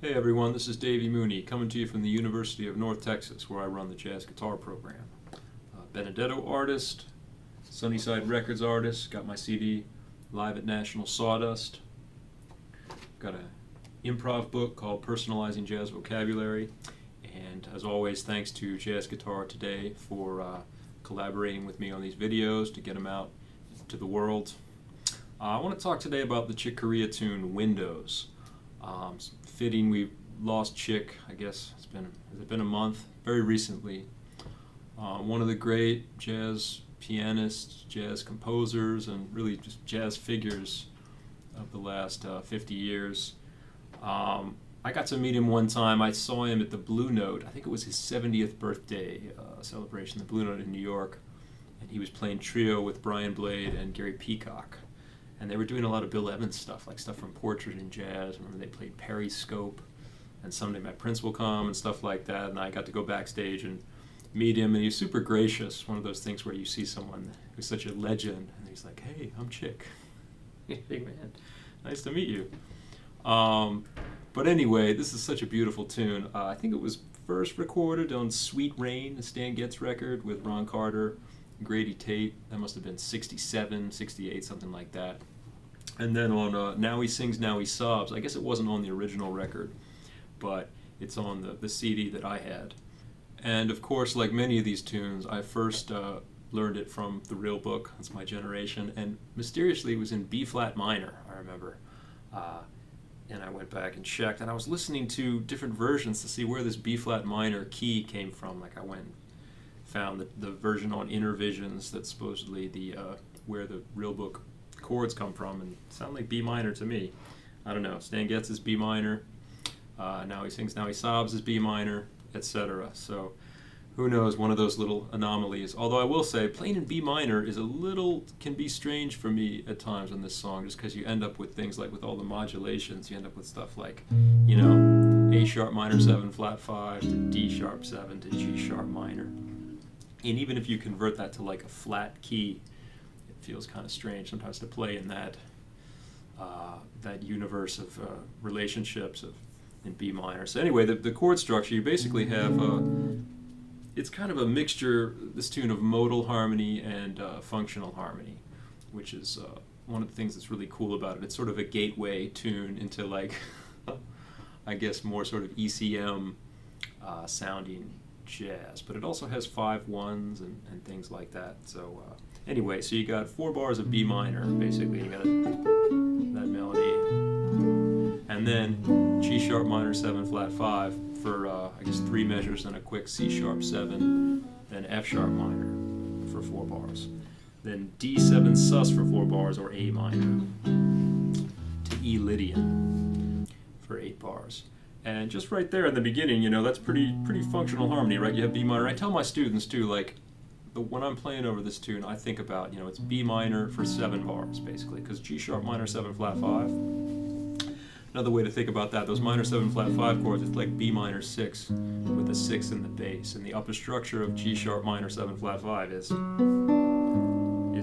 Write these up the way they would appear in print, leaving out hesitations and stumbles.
Hey everyone, this is Davey Mooney coming to you from the University of North Texas where I run the jazz guitar program. Benedetto artist, Sunnyside Records artist, got my CD live at National Sawdust. Got an improv book called Personalizing Jazz Vocabulary. And as always, thanks to Jazz Guitar Today for collaborating with me on these videos to get them out to the world. I want to talk today about the Chick Corea tune Windows. Fitting, we lost Chick, I guess has it been a month, very recently. One of the great jazz pianists, jazz composers, and really just jazz figures of the last 50 years. I got to meet him one time. I saw him at the Blue Note. I think it was his 70th birthday celebration, the Blue Note in New York. And he was playing trio with Brian Blade and Gary Peacock. And they were doing a lot of Bill Evans stuff, like stuff from Portrait in Jazz. I remember they played Periscope, and Someday My Prince Will Come, and stuff like that. And I got to go backstage and meet him, and he was super gracious. One of those things where you see someone who's such a legend, and he's like, "Hey, I'm Chick." Hey man, nice to meet you. But anyway, this is such a beautiful tune. I think it was first recorded on Sweet Rain, the Stan Getz record with Ron Carter, Grady Tate. That must have been 67, 68, something like that. And then on Now He Sings, Now He Sobs, I guess it wasn't on the original record, but it's on the CD that I had. And of course, like many of these tunes, I first learned it from the real book, That's My Generation, and mysteriously it was in B-flat minor, I remember. And I went back and checked, and I was listening to different versions to see where this B-flat minor key came from. Like I went and found the version on Intervisions that's supposedly where the real book chords come from, and it sounded like B minor to me. I don't know. Stan Getz is B minor. Now He Sings, Now He Sobs is B minor, etc. So who knows? One of those little anomalies. Although I will say, playing in B minor can be strange for me at times on this song, just because you end up with things like with all the modulations, you end up with stuff like, A sharp minor 7 flat 5 to D sharp 7 to G sharp minor. And even if you convert that to like a flat key, it feels kind of strange sometimes to play in that universe of relationships in B minor. So anyway, the chord structure, you basically have, it's kind of a mixture, this tune, of modal harmony and functional harmony, which is one of the things that's really cool about it. It's sort of a gateway tune into like, I guess more sort of ECM sounding jazz, but it also has 5/1s and things like that. So anyway, so you got 4 bars of B minor, basically. You got that melody, and then G sharp minor 7 flat 5 for I guess 3 measures, and a quick C sharp 7, then F sharp minor for 4 bars, then D7 sus for 4 bars, or A minor, to E Lydian for 8 bars. And just right there in the beginning, that's pretty functional harmony, right? You have B minor. I tell my students too, like, when I'm playing over this tune, I think about, it's B minor for 7 bars, basically, because G sharp minor 7 flat 5. Another way to think about that, those minor 7 flat 5 chords, it's like B minor 6 with a 6 in the bass. And the upper structure of G sharp minor 7 flat 5 is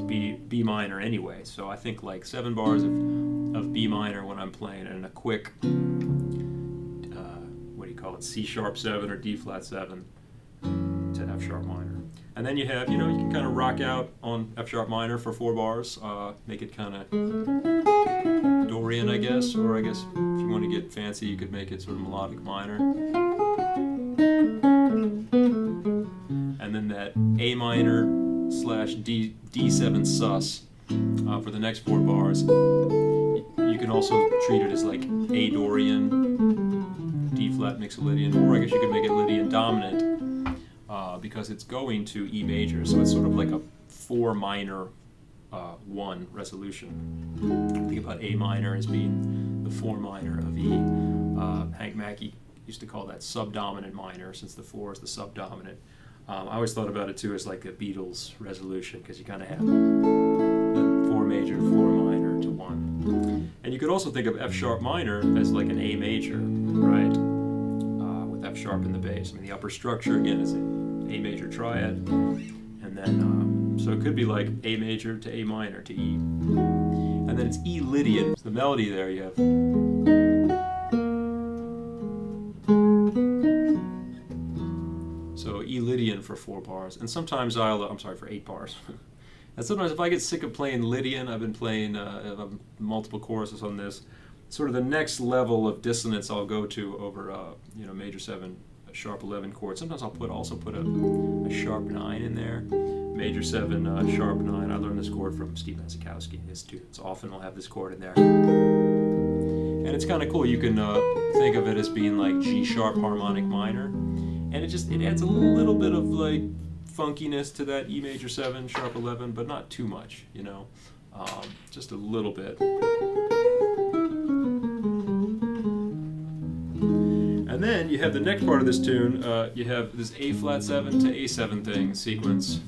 B minor anyway. So I think like 7 bars of B minor when I'm playing, and a quick C sharp 7 or D flat 7 to F sharp minor. And then you have, you can kind of rock out on F sharp minor for 4 bars, make it kind of Dorian, I guess, or I guess if you want to get fancy, you could make it sort of melodic minor. And then that A minor / D7 sus for the next 4 bars. You can also treat it as like A Dorian, D flat Mixolydian, or I guess you could make it Lydian dominant because it's going to E major, so it's sort of like a 4 minor 1 resolution. Think about A minor as being the 4 minor of E. Hank Mackey used to call that subdominant minor, since the 4 is the subdominant. I always thought about it too as like a Beatles resolution, because you kind of have the 4 major, 4 minor to 1. And you could also think of F sharp minor as like an A major, right? With F sharp in the bass. I mean, the upper structure again is an A major triad, and then so it could be like A major to A minor to E, and then it's E Lydian. So the melody there, you have Lydian for 4 bars, and sometimes I'm sorry, for 8 bars. And sometimes if I get sick of playing Lydian, I've been playing multiple choruses on this. Sort of the next level of dissonance I'll go to over major 7, sharp 11 chord. Sometimes I'll also put a sharp 9 in there. Major 7, sharp 9. I learned this chord from Steve Mazikowski, his students. Often I'll have this chord in there. And it's kind of cool. You can think of it as being like G sharp harmonic minor. And it adds a little bit of like funkiness to that E major 7, sharp 11, but not too much, just a little bit. And then you have the next part of this tune, you have this A flat 7 to A7 thing sequence,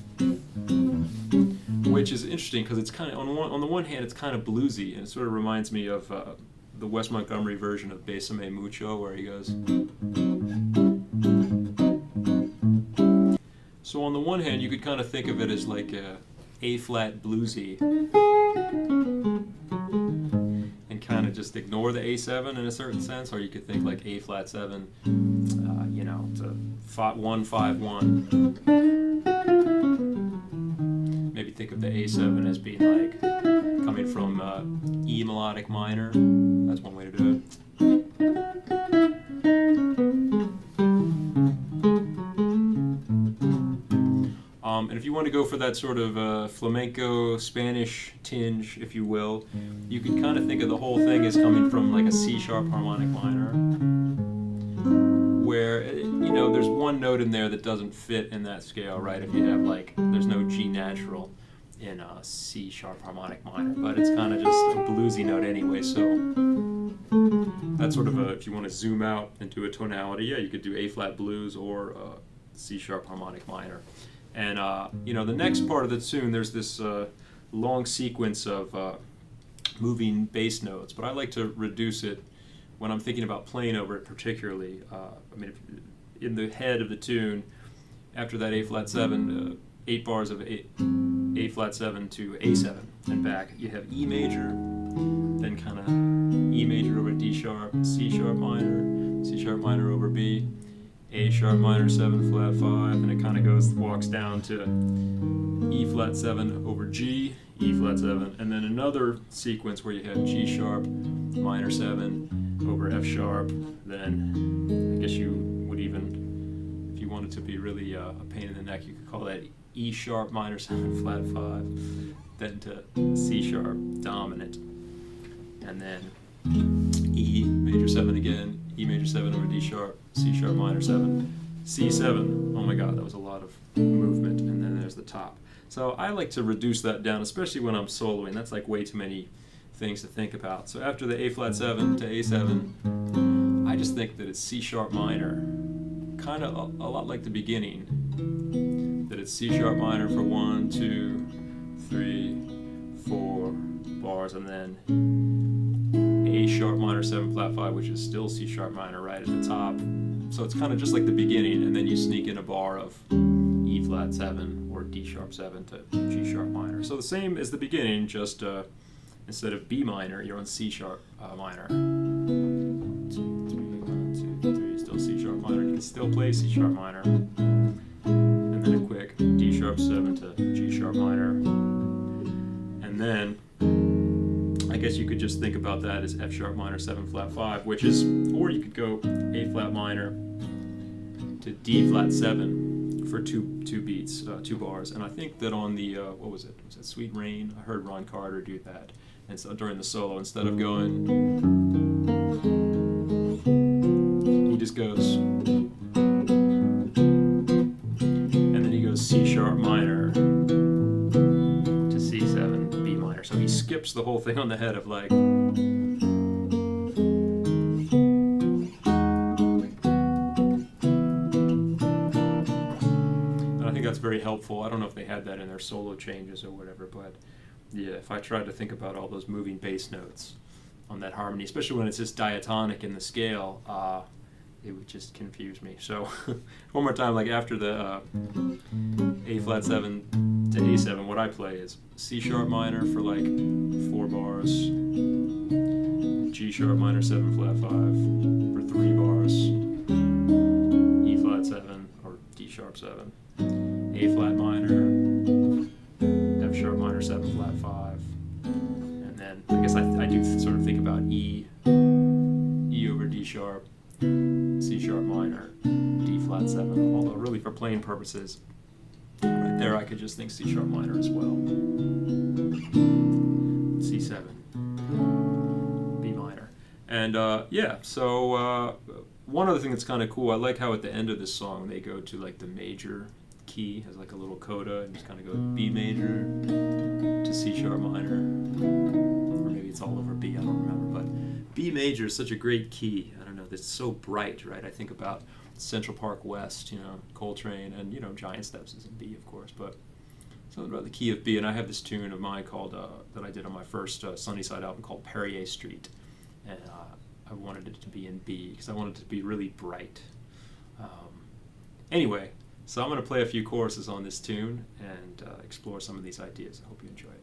which is interesting because it's kind of, on the one hand, it's kind of bluesy, and it sort of reminds me of the Wes Montgomery version of Bésame Mucho, where he goes. So on the one hand, you could kind of think of it as like A flat bluesy, and kind of just ignore the A7 in a certain sense, or you could think like A flat 7, to 1 5 1. Maybe think of the A7 as being like coming from E melodic minor. That's one way to do it. And if you want to go for that sort of flamenco Spanish tinge, if you will, you can kind of think of the whole thing as coming from like a C sharp harmonic minor, where there's one note in there that doesn't fit in that scale, right? If you have there's no G natural in a C sharp harmonic minor, but it's kind of just a bluesy note anyway. So that's sort of if you want to zoom out into a tonality, you could do A flat blues or C sharp harmonic minor. And the next part of the tune, there's this long sequence of moving bass notes, but I like to reduce it when I'm thinking about playing over it particularly. In the head of the tune, after that A flat 7, 8 bars of A flat 7 to A7 and back, you have E major, then kind of E major over D sharp, C sharp minor over B, A sharp minor 7 flat 5, and it kind of walks down to E flat 7 over G, E flat 7, and then another sequence where you have G sharp minor 7 over F sharp. Then I guess you would even, if you wanted to be really a pain in the neck, you could call that E sharp minor 7 flat 5, then to C sharp dominant, and then E major 7 again, E major 7 over D sharp, C sharp minor 7, C7. Oh my God, that was a lot of movement, and then there's the top. So I like to reduce that down, especially when I'm soloing. That's like way too many things to think about. So after the A flat 7 to A7, I just think that it's C sharp minor, kind of a lot like the beginning, that it's C sharp minor for 1, 2, 3, 4 bars, and then A sharp minor 7 flat 5, which is still C sharp minor right at the top. So it's kind of just like the beginning, and then you sneak in a bar of E flat 7 or D sharp 7 to G sharp minor. So the same as the beginning, just instead of B minor, you're on C sharp minor. 2, 3, 1, 2, 3, still C sharp minor. You can still play C sharp minor. And then a quick D sharp 7 to G sharp minor. And then I guess you could just think about that as F sharp minor 7 flat 5, which is, or you could go A flat minor to D flat 7 for two beats, 2 bars. And I think that on the, what was it? Was it Sweet Rain? I heard Ron Carter do that. And so during the solo, instead of going, he just goes, and then he goes C sharp minor to C7, B minor. So he skips the whole thing on the head of like, and I think that's very helpful. I don't know if they had that in their solo changes or whatever, but yeah, if I tried to think about all those moving bass notes on that harmony, especially when it's just diatonic in the scale, it would just confuse me. So one more time, like after the A flat 7 to A7, what I play is C sharp minor for like 4 bars, G sharp minor 7 flat 5 for 3 bars, E flat 7 or D sharp 7, A flat minor, F sharp minor 7 flat 5, and then I guess I do sort of think about E over D sharp, C sharp minor, D flat 7, although really for playing purposes, right there I could just think C sharp minor as well. C7, B minor. And so one other thing that's kind of cool, I like how at the end of this song they go to like the major key, has like a little coda, and just kind of go B major to C sharp minor, or maybe it's all over B, I don't remember, but B major is such a great key. I don't know, it's so bright, right? I think about Central Park West, Coltrane, and Giant Steps is in B, of course, but something about the key of B. And I have this tune of mine called that I did on my first Sunnyside album called Perrier Street, and I wanted it to be in B because I wanted it to be really bright. Anyway, so I'm going to play a few choruses on this tune and explore some of these ideas. I hope you enjoy it.